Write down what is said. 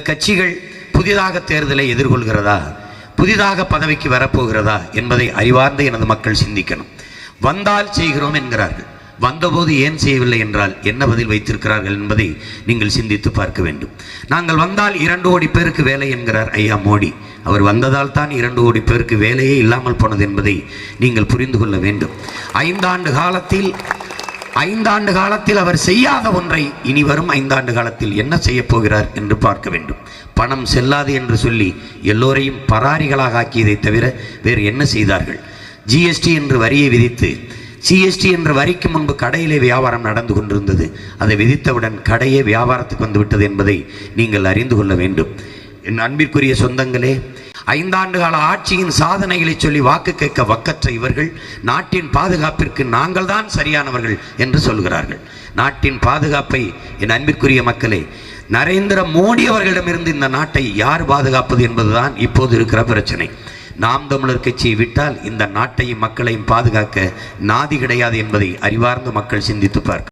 கட்சிகள் புதிதாக தேர்தலை எதிர்கொள்கிறதா, புதிதாக பதவிக்கு வரப்போகிறதா என்பதை அறிவார்ந்த எனது மக்கள் சிந்திக்கணும். வந்தால் செய்கிறோம் என்கிறார்கள், வந்தபோது ஏன் செய்யவில்லை என்றால் என்ன பதில் வைத்திருக்கிறார்கள் என்பதை நீங்கள் சிந்தித்து பார்க்க வேண்டும். நாங்கள் வந்தால் 2 கோடி பேருக்கு வேலை என்கிறார் ஐயா மோடி. அவர் வந்ததால் தான் 2 கோடி பேருக்கு வேலையே இல்லாமல் போனது என்பதை நீங்கள் புரிந்து கொள்ள வேண்டும். 5 ஆண்டு காலத்தில் அவர் செய்யாத ஒன்றை இனி வரும் 5 ஆண்டு காலத்தில் என்ன செய்ய போகிறார் என்று பார்க்க வேண்டும். பணம் செல்லாது என்று சொல்லி எல்லோரையும் பராரிகளாக ஆக்கியதை தவிர வேறு என்ன செய்தார்கள்? ஜிஎஸ்டி என்று வரியை விதித்து, ஜிஎஸ்டி என்ற வரிக்கு முன்பு கடையிலே வியாபாரம் நடந்து கொண்டிருந்தது. அதை விதித்தவுடன் கடையே வியாபாரத்துக்கு வந்துவிட்டது என்பதை நீங்கள் அறிந்து கொள்ள வேண்டும். என் அன்பிற்குரிய சொந்தங்களே, 5 ஆண்டு கால ஆட்சியின் சாதனைகளை சொல்லி வாக்கு கேட்க வக்கற்ற இவர்கள் நாட்டின் பாதுகாப்பிற்கு நாங்கள் தான் சரியானவர்கள் என்று சொல்கிறார்கள். நாட்டின் பாதுகாப்பை என் அன்பிற்குரிய மக்களே, நரேந்திர மோடி அவர்களிடமிருந்து இந்த நாட்டை யார் பாதுகாப்பது என்பதுதான் இப்போது இருக்கிற பிரச்சனை. நாம் தமிழர் கட்சியை விட்டால் இந்த நாட்டையும் மக்களையும் பாதுகாக்க நாதி கிடையாது என்பதை அறிவார்ந்த மக்கள் சிந்தித்து பார்க்க